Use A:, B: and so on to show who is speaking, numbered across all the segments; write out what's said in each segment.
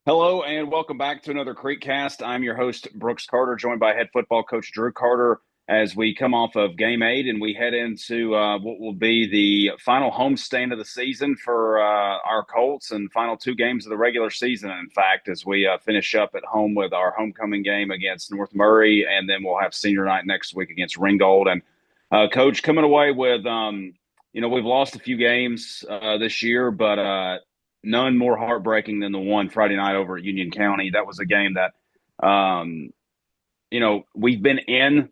A: Hello and welcome back to another CreekCast. I'm your host, Brooks Carter, joined by head football coach Drew Carter as we come off of Game 8 and we head into what will be the final homestand of the season for our Colts and final two games of the regular season, in fact, as we finish up at home with our homecoming game against North Murray, and then we'll have senior night next week against Ringgold. And Coach, coming away with, we've lost a few games this year, but none more heartbreaking than the one Friday night over at Union County. That was a game that, we've been in.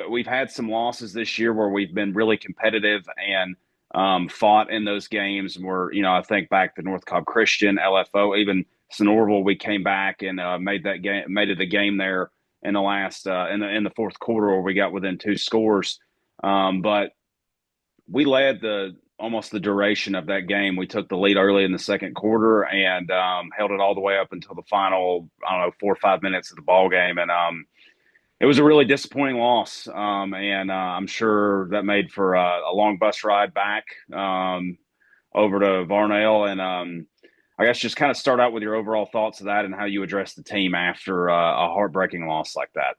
A: We've had some losses this year where we've been really competitive and fought in those games. Where I think back to North Cobb Christian, LFO, even Sonoraville. We came back and made it a game there in the last in the fourth quarter where we got within two scores. But we led almost the duration of that game. We took the lead early in the second quarter and held it all the way up until the final, 4 or 5 minutes of the ball game. And it was a really disappointing loss. And I'm sure that made for a long bus ride back over to Varnell. And I guess just kind of start out with your overall thoughts of that and how you address the team after a heartbreaking loss like that.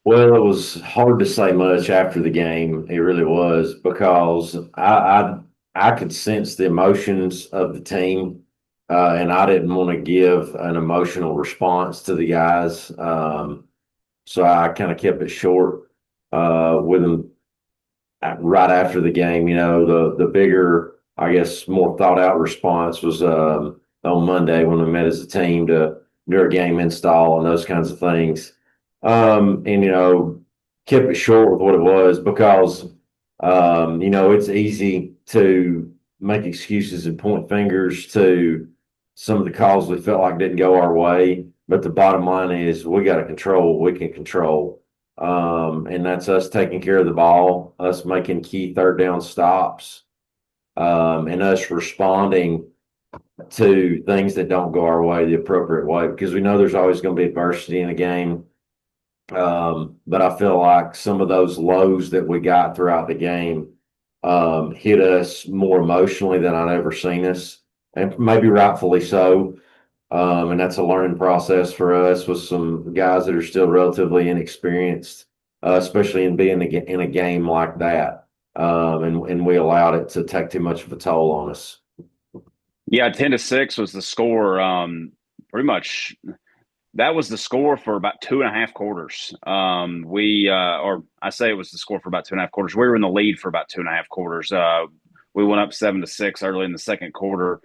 B: Well, it was hard to say much after the game. It really was because I could sense the emotions of the team, and I didn't want to give an emotional response to the guys. So I kind of kept it short with them right after the game. The bigger, I guess, more thought out response was on Monday when we met as a team to do a game install and those kinds of things. And kept it short with what it was because it's easy to make excuses and point fingers to some of the calls we felt like didn't go our way. But the bottom line is we got to control what we can control. And that's us taking care of the ball, us making key third down stops, and us responding to things that don't go our way the appropriate way, because we know there's always going to be adversity in a game. But I feel like some of those lows that we got throughout the game hit us more emotionally than I'd ever seen us, and maybe rightfully so. And that's a learning process for us with some guys that are still relatively inexperienced, especially in being in a game like that. And we allowed it to take too much of a toll on us.
A: Yeah, 10-6 was the score. Pretty much that was the score for about 2.5 quarters. Or I say it was the score for about 2.5 quarters. We were in the lead for about 2.5 quarters. We went up 7-6 early in the second quarter,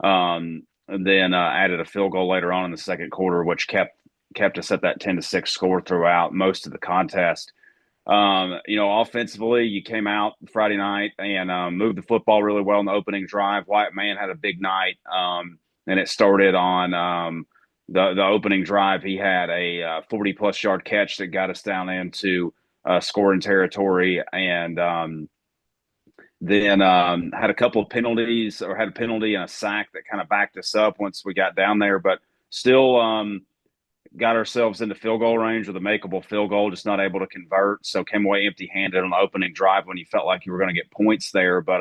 A: and then added a field goal later on in the second quarter, which kept us at that 10-6 score throughout most of the contest. Offensively, you came out Friday night and moved the football really well in the opening drive. Wyatt Mann had a big night, and it started on the opening drive. He had a 40-plus yard catch that got us down into scoring territory, and then had a couple of penalties, or had a penalty and a sack that kind of backed us up once we got down there, but still got ourselves into field goal range with a makeable field goal, just not able to convert. So came away empty-handed on the opening drive when you felt like you were going to get points there. But,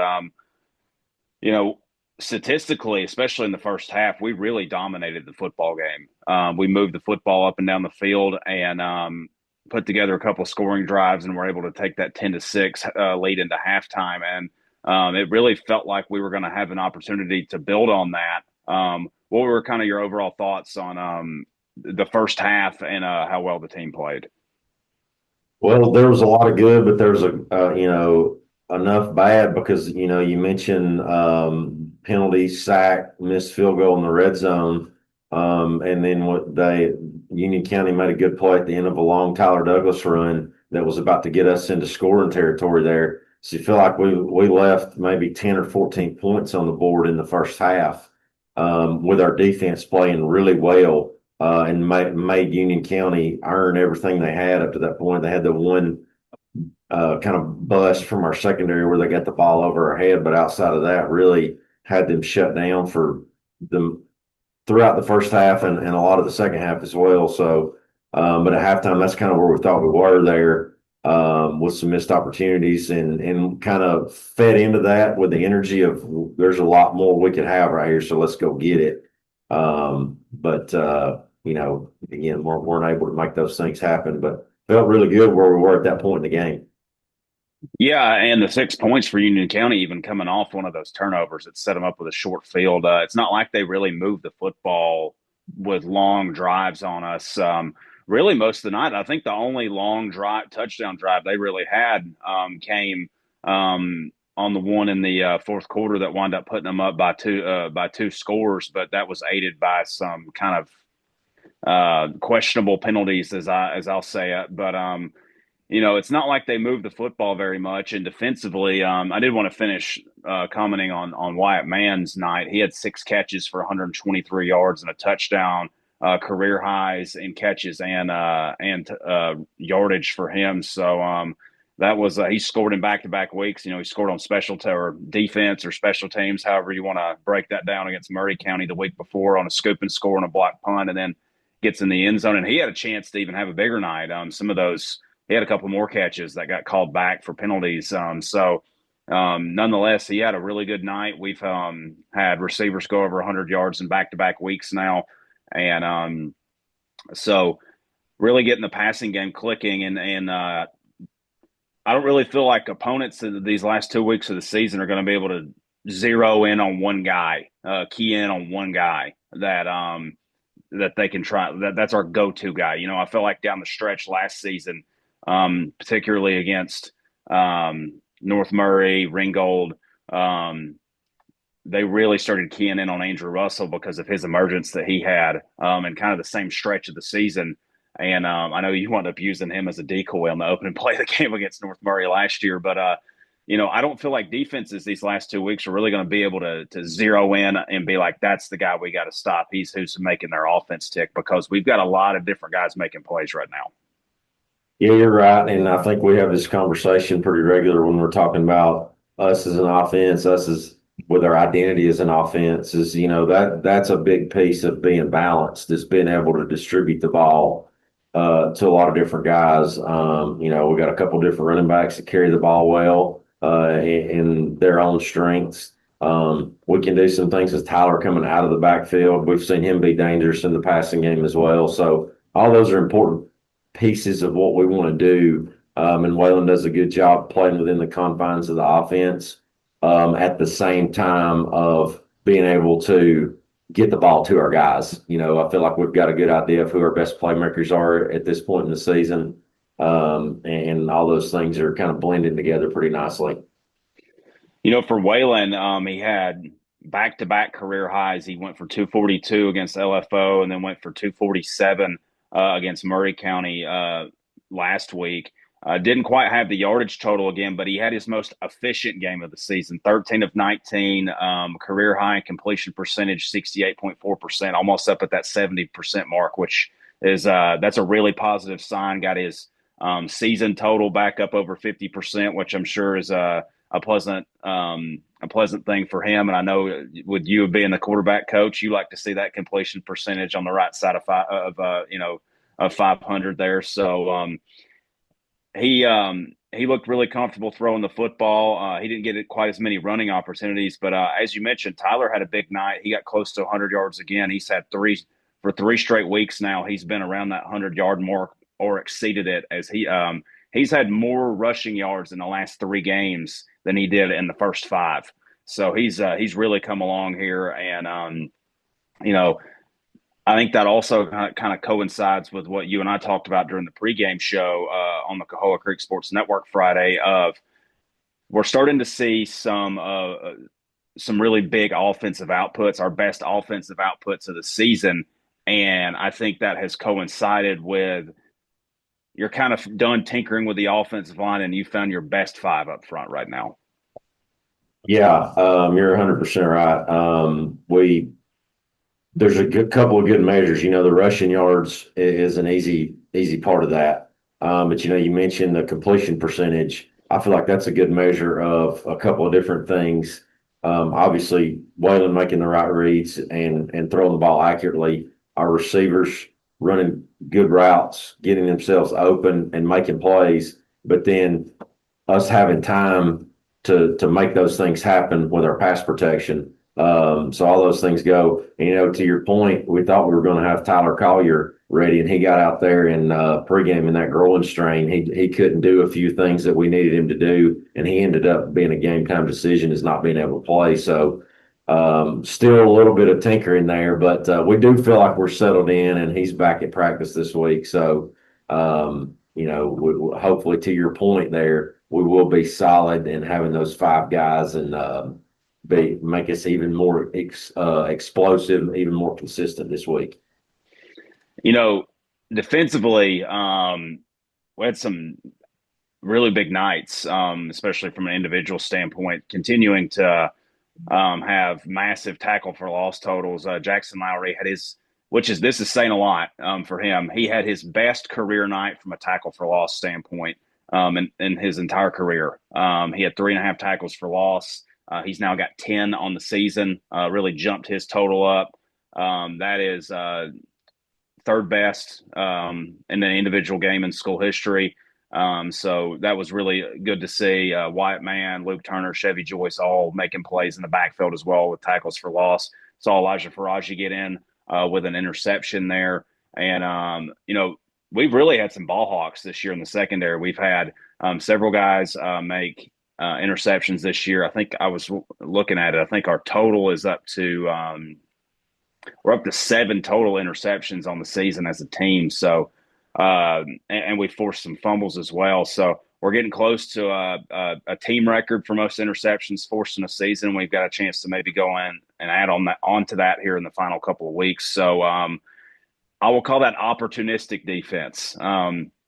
A: statistically, especially in the first half, we really dominated the football game. We moved the football up and down the field and put together a couple of scoring drives, and were able to take that 10-6 lead into halftime. And it really felt like we were going to have an opportunity to build on that. What were kind of your overall thoughts on the first half and how well the team played?
B: Well, there was a lot of good, but there's enough bad because you mentioned penalty, sack, missed field goal in the red zone, and then Union County made a good play at the end of a long Tyler Douglas run that was about to get us into scoring territory there. So you feel like we left maybe 10 or 14 points on the board in the first half, with our defense playing really well. And made Union County earn everything they had up to that point. They had the one kind of bust from our secondary where they got the ball over our head, but outside of that, really had them shut down for them throughout the first half and a lot of the second half as well. So, but at halftime, that's kind of where we thought we were there, with some missed opportunities, and kind of fed into that with the energy of there's a lot more we could have right here, so let's go get it. But again, weren't able to make those things happen, but felt really good where we were at that point in the game.
A: Yeah, and the 6 points for Union County, even coming off one of those turnovers that set them up with a short field. It's not like they really moved the football with long drives on us. Really, most of the night, I think the only long drive, touchdown drive they really had came on the one in the fourth quarter that wound up putting them up by two scores, but that was aided by some kind of questionable penalties, as I'll say it. But it's not like they moved the football very much. And defensively, I did want to finish commenting on Wyatt Mann's night. He had 6 catches for 123 yards and a touchdown, career highs in catches and yardage for him. So that was he scored in back-to-back weeks. He scored on or defense or special teams, however you want to break that down, against Murray County the week before on a scoop and score on a block punt, and then gets in the end zone. And he had a chance to even have a bigger night. Some of those he had a couple more catches that got called back for penalties. Nonetheless, he had a really good night. We've had receivers go over 100 yards in back-to-back weeks now. And so really getting the passing game clicking. And I don't really feel like opponents in these last 2 weeks of the season are going to be able to zero in on one guy, key in on one guy that they can try. That's our go-to guy. I feel like down the stretch last season, particularly against North Murray, Ringgold, they really started keying in on Andrew Russell because of his emergence that he had and kind of the same stretch of the season. And I know you wound up using him as a decoy on the opening play of the game against North Murray last year. But, I don't feel like defenses these last 2 weeks are really going to be able to zero in and be like, that's the guy we got to stop. He's who's making their offense tick, because we've got a lot of different guys making plays right now.
B: Yeah, you're right. And I think we have this conversation pretty regular when we're talking about us as an offense, us as with our identity as an offense is, that's a big piece of being balanced, is being able to distribute the ball to a lot of different guys. We got a couple different running backs that carry the ball well in their own strengths. We can do some things with Tyler coming out of the backfield. We've seen him be dangerous in the passing game as well. So all those are important pieces of what we want to do. And Waylon does a good job playing within the confines of the offense at the same time of being able to get the ball to our guys. I feel like we've got a good idea of who our best playmakers are at this point in the season. And all those things are kind of blending together pretty nicely.
A: For Waylon, he had back-to-back career highs. He went for 242 against LFO and then went for 247 against Murray County last week. Didn't quite have the yardage total again, but he had his most efficient game of the season, 13 of 19, career high in completion percentage, 68.4%, almost up at that 70% mark, which is that's a really positive sign. Got his season total back up over 50%, which I'm sure is a pleasant thing for him. And I know with you being the quarterback coach, you like to see that completion percentage on the right side of 500 there. So he looked really comfortable throwing the football. He didn't get quite as many running opportunities, but as you mentioned, Tyler had a big night. He got close to 100 yards again. He's had for three straight weeks now. He's been around that 100-yard mark or exceeded it, as he's had more rushing yards in the last 3 games than he did in the first 5. So he's really come along here, and I think that also kind of coincides with what you and I talked about during the pregame show on the Coahulla Creek Sports Network Friday. Of we're starting to see some really big offensive outputs, our best offensive outputs of the season, and I think that has coincided with you're kind of done tinkering with the offensive line and you found your best 5 up front right now.
B: Yeah, you're 100% right. There's a good couple of good measures. The rushing yards is an easy part of that. But you mentioned the completion percentage. I feel like that's a good measure of a couple of different things. Obviously, Waylon making the right reads and throwing the ball accurately. Our receivers running good routes, getting themselves open and making plays. But then us having time to make those things happen with our pass protection. So all those things go. And, to your point, we thought we were going to have Tyler Collier ready, and he got out there in pregame in that growing strain. He couldn't do a few things that we needed him to do, and he ended up being a game time decision as not being able to play. So still a little bit of tinkering there, but we do feel like we're settled in, and he's back at practice this week. So hopefully, to your point there, we will be solid in having those five guys and make us even more explosive, even more consistent this week.
A: You know, defensively, we had some really big nights, especially from an individual standpoint, continuing to have massive tackle for loss totals. Jackson Lowry had this is saying a lot for him. He had his best career night from a tackle for loss standpoint in his entire career. He had 3.5 tackles for loss. He's now got 10 on the season, really jumped his total up. That is third best in an individual game in school history. So that was really good to see. Wyatt Mann, Luke Turner, Chevy Joyce all making plays in the backfield as well with tackles for loss. Saw Elijah Faraji get in with an interception there. And, we've really had some ball hawks this year in the secondary. We've had several guys make interceptions this year. I think I was looking at it. I think our total is up to we're up to 7 total interceptions on the season as a team. So, and we forced some fumbles as well. So we're getting close to a team record for most interceptions forced in a season. We've got a chance to maybe go in and add onto that here in the final couple of weeks. So I will call that opportunistic defense,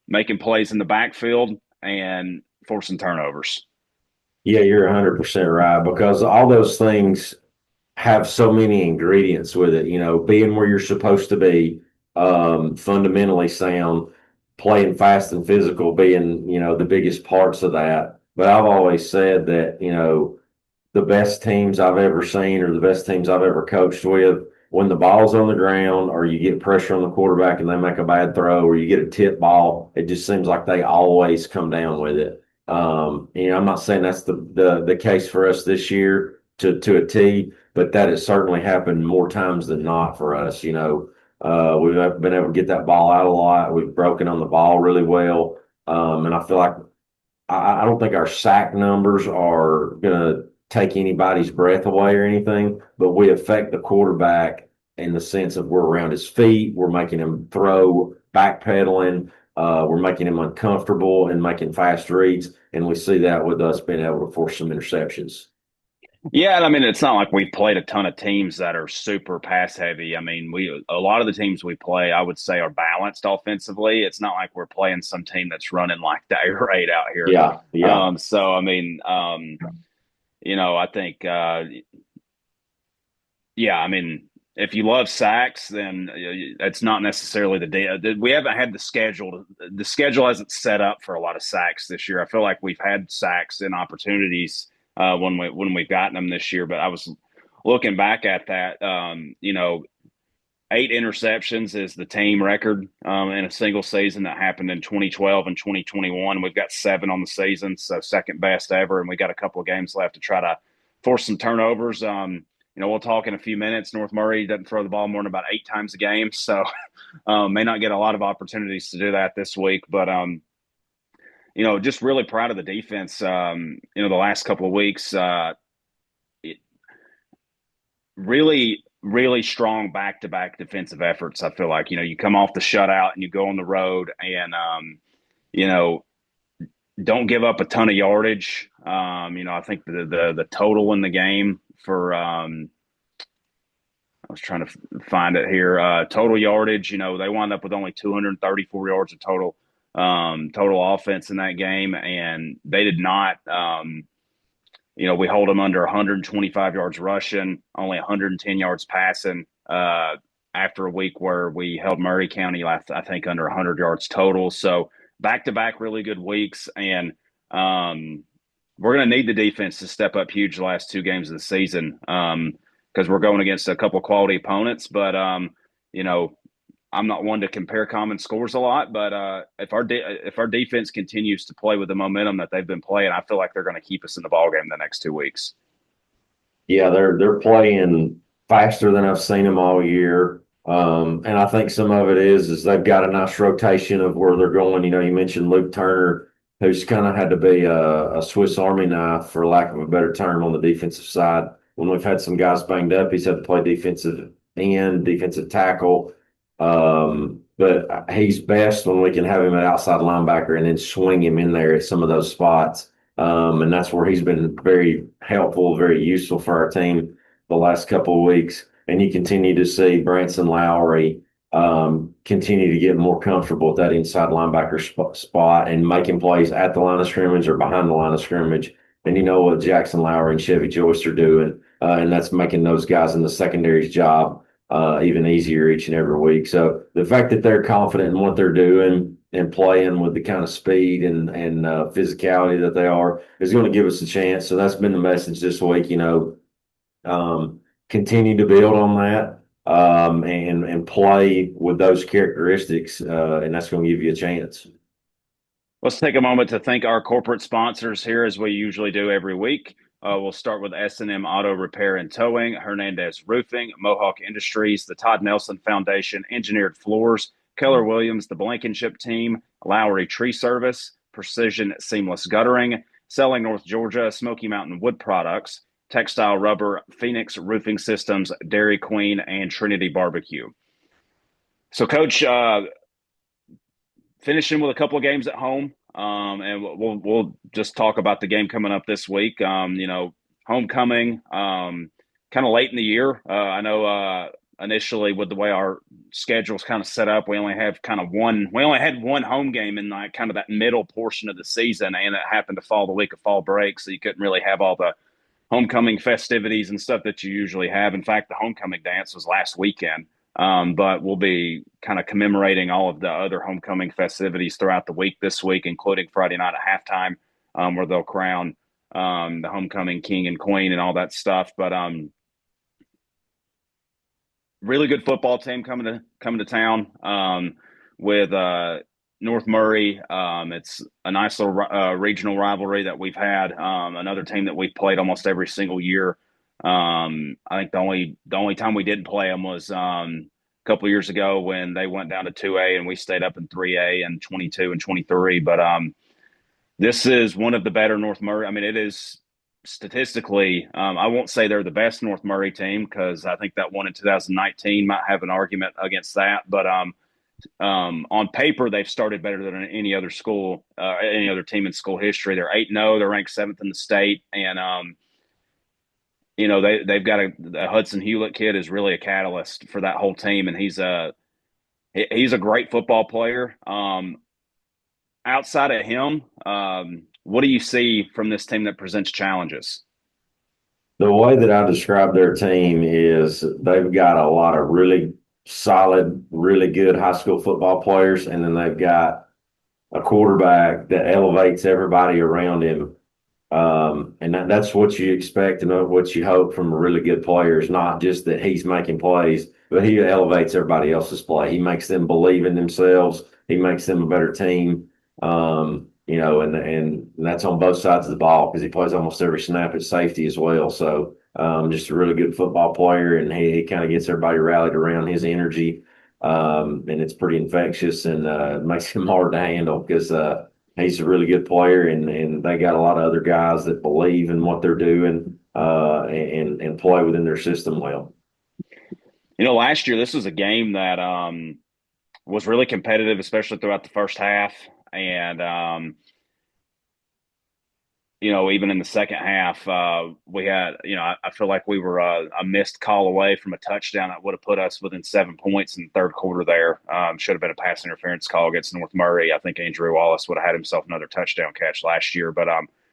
A: making plays in the backfield and forcing turnovers.
B: Yeah, you're 100% right, because all those things have so many ingredients with it. Being where you're supposed to be, fundamentally sound, playing fast and physical being, the biggest parts of that. But I've always said that, the best teams I've ever seen or the best teams I've ever coached with, when the ball's on the ground or you get pressure on the quarterback and they make a bad throw or you get a tip ball, it just seems like they always come down with it. I'm not saying that's the case for us this year to a T, but that has certainly happened more times than not for us. We've been able to get that ball out a lot. We've broken on the ball really well. And I feel like I don't think our sack numbers are going to take anybody's breath away or anything, but we affect the quarterback in the sense of we're around his feet. We're making him throw, backpedaling. We're making him uncomfortable and making fast reads. And we see that with us being able to force some interceptions.
A: Yeah, and I mean it's not like we've played a ton of teams that are super pass heavy. I mean, a lot of the teams we play, I would say, are balanced offensively. It's not like we're playing some team that's running like the air raid out here.
B: Yeah, yeah.
A: So I mean, I think, yeah, I mean, if you love sacks, then it's not necessarily the day. We haven't had the schedule. The schedule hasn't set up for a lot of sacks this year. I feel like we've had sacks and opportunities when we've gotten them this year. But I was looking back at that. 8 interceptions is the team record in a single season that happened in 2012 and 2021. We've got 7 on the season, so second best ever, and we got a couple of games left to try to force some turnovers. We'll talk in a few minutes. North Murray doesn't throw the ball more than about 8 times a game, so may not get a lot of opportunities to do that this week. But just really proud of the defense. The last couple of weeks, really, really strong back-to-back defensive efforts. I feel like you come off the shutout and you go on the road and don't give up a ton of yardage. I think the total in the game for I was trying to find it here. Total yardage, they wound up with only 234 yards of total offense in that game, and they did not. We hold them under 125 yards rushing, only 110 yards passing. After a week where we held Murray County, I think, under 100 yards total. So back-to-back really good weeks, and we're going to need the defense to step up huge the last 2 games of the season because we're going against a couple of quality opponents. But I'm not one to compare common scores a lot, but if our defense continues to play with the momentum that they've been playing, I feel like they're going to keep us in the ballgame the next 2 weeks.
B: Yeah, they're playing faster than I've seen them all year. And I think some of it is they've got a nice rotation of where they're going. You know, you mentioned Luke Turner, who's kind of had to be a Swiss Army knife, for lack of a better term, on the defensive side. When we've had some guys banged up, he's had to play defensive end, defensive tackle. But he's best when we can have him at outside linebacker and then swing him in there at some of those spots. And that's where he's been very helpful, very useful for our team the last couple of weeks. And you continue to see Branson Lowry continue to get more comfortable at that inside linebacker spot and making plays at the line of scrimmage or behind the line of scrimmage. And you know what Jackson Lowry and Chevy Joyce are doing, and that's making those guys in the secondary's job even easier each and every week. So the fact that they're confident in what they're doing and playing with the kind of speed and physicality that they are is going to give us a chance. So that's been the message this week. You know, continue to build on that and play with those characteristics, and that's going to give you a chance.
A: Let's take a moment to thank our corporate sponsors here, as we usually do every week. We'll start with S&M Auto Repair and Towing, Hernandez Roofing, Mohawk Industries, the Todd Nelson Foundation, Engineered Floors, Keller Williams, the Blankenship Team, Lowry Tree Service, Precision Seamless Guttering, Selling North Georgia, Smoky Mountain Wood Products, Textile Rubber, Phoenix Roofing Systems, Dairy Queen, and Trinity Barbecue. So, Coach, finishing with a couple of games at home, and we'll just talk about the game coming up this week. You know, homecoming, kind of late in the year. I know initially with the way our schedule's kind of set up, we only have kind of one. We only had one home game in like kind of that middle portion of the season, and it happened to fall the week of fall break, so you couldn't really have all the homecoming festivities and stuff that you usually have. In fact, the homecoming dance was last weekend. But we'll be kind of commemorating all of the other homecoming festivities throughout the week this week, including Friday night at halftime, where they'll crown the homecoming king and queen and all that stuff. But really good football team coming to town with North Murray. It's a nice little regional rivalry that we've had. Another team that we've played almost every single year. I think the only time we didn't play them was a couple of years ago when they went down to 2A and we stayed up in 3A and 22 and 23. But this is one of the better North Murray. I mean, it is statistically. I won't say they're the best North Murray team because I think that one in 2019 might have an argument against that. But on paper, they've started better than any other school, any other team in school history. They're 8-0. They're ranked 7th in the state, and you know, they've got a Hudson Hewlett kid is really a catalyst for that whole team, and he's a great football player. Outside of him, what do you see from this team that presents challenges?
B: The way that I describe their team is they've got a lot of really solid, really good high school football players, and then they've got a quarterback that elevates everybody around him. And that's what you expect and what you hope from a really good player is not just that he's making plays, but he elevates everybody else's play. He makes them believe in themselves. He makes them a better team. You know, and that's on both sides of the ball because he plays almost every snap at safety as well. So just a really good football player, and he kind of gets everybody rallied around his energy. And it's pretty infectious and it makes him hard to handle because he's a really good player, and they got a lot of other guys that believe in what they're doing and play within their system well.
A: You know, last year this was a game that was really competitive, especially throughout the first half, and you know, even in the second half, we had, you know, I feel like we were a missed call away from a touchdown that would have put us within 7 points in the third quarter there. Should have been a pass interference call against North Murray. I think Andrew Wallace would have had himself another touchdown catch last year. But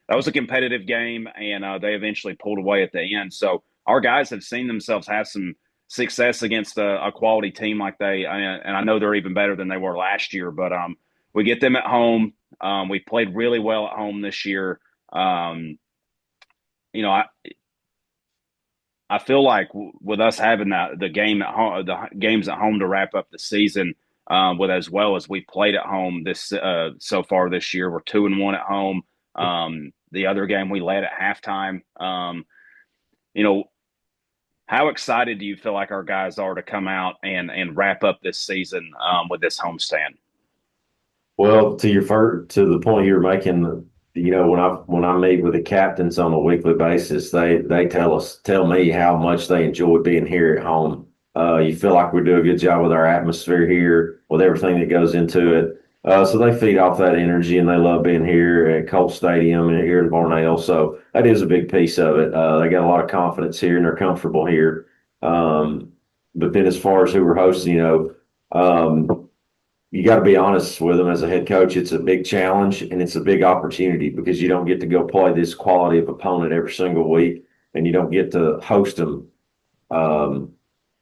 A: that was a competitive game, and they eventually pulled away at the end. So our guys have seen themselves have some success against a quality team like and I know they're even better than they were last year. But we get them at home. We played really well at home this year. You know, I feel like with us having the game at home, the games at home to wrap up the season, with as well as we played at home this so far this year, we're 2-1 at home. The other game we led at halftime. You know, How excited do you feel like our guys are to come out and wrap up this season with this homestand?
B: Well, to the point you were making, when I meet with the captains on a weekly basis, they tell me how much they enjoy being here at home. You feel like we do a good job with our atmosphere here, with everything that goes into it. So they feed off that energy, and they love being here at Colt Stadium and here in Varnell. So that is a big piece of it. They got a lot of confidence here, and they're comfortable here. Um, but then, as far as who we're hosting, you got to be honest with them as a head coach. It's a big challenge and it's a big opportunity because you don't get to go play this quality of opponent every single week, and you don't get to host them um,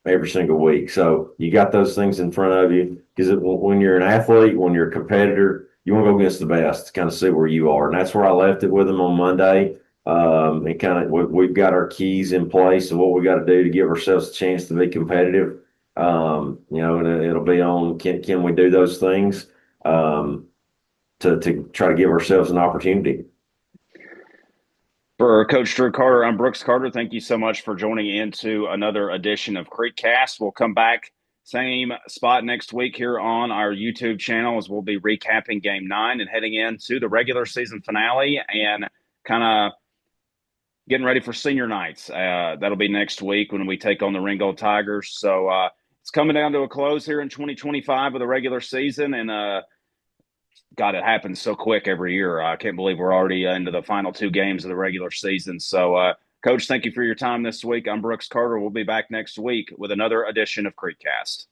B: every single week. So you got those things in front of you because when you're an athlete, when you're a competitor, you want to go against the best to kind of see where you are. And that's where I left it with them on Monday. And kind of we've got our keys in place of what we got to do to give ourselves a chance to be competitive. And it'll be on can we do those things um, to try to give ourselves an opportunity.
A: For Coach Drew Carter, I'm Brooks Carter. Thank you so much for joining into another edition of CreekCast. We'll come back same spot next week here on our YouTube channel as we'll be recapping Game 9 and heading into the regular season finale and kind of getting ready for senior nights. That'll be next week when we take on the Ringgold Tigers. So it's coming down to a close here in 2025 of the regular season, and God, it happens so quick every year. I can't believe we're already into the final two games of the regular season. So, Coach, thank you for your time this week. I'm Brooks Carter. We'll be back next week with another edition of CreekCast.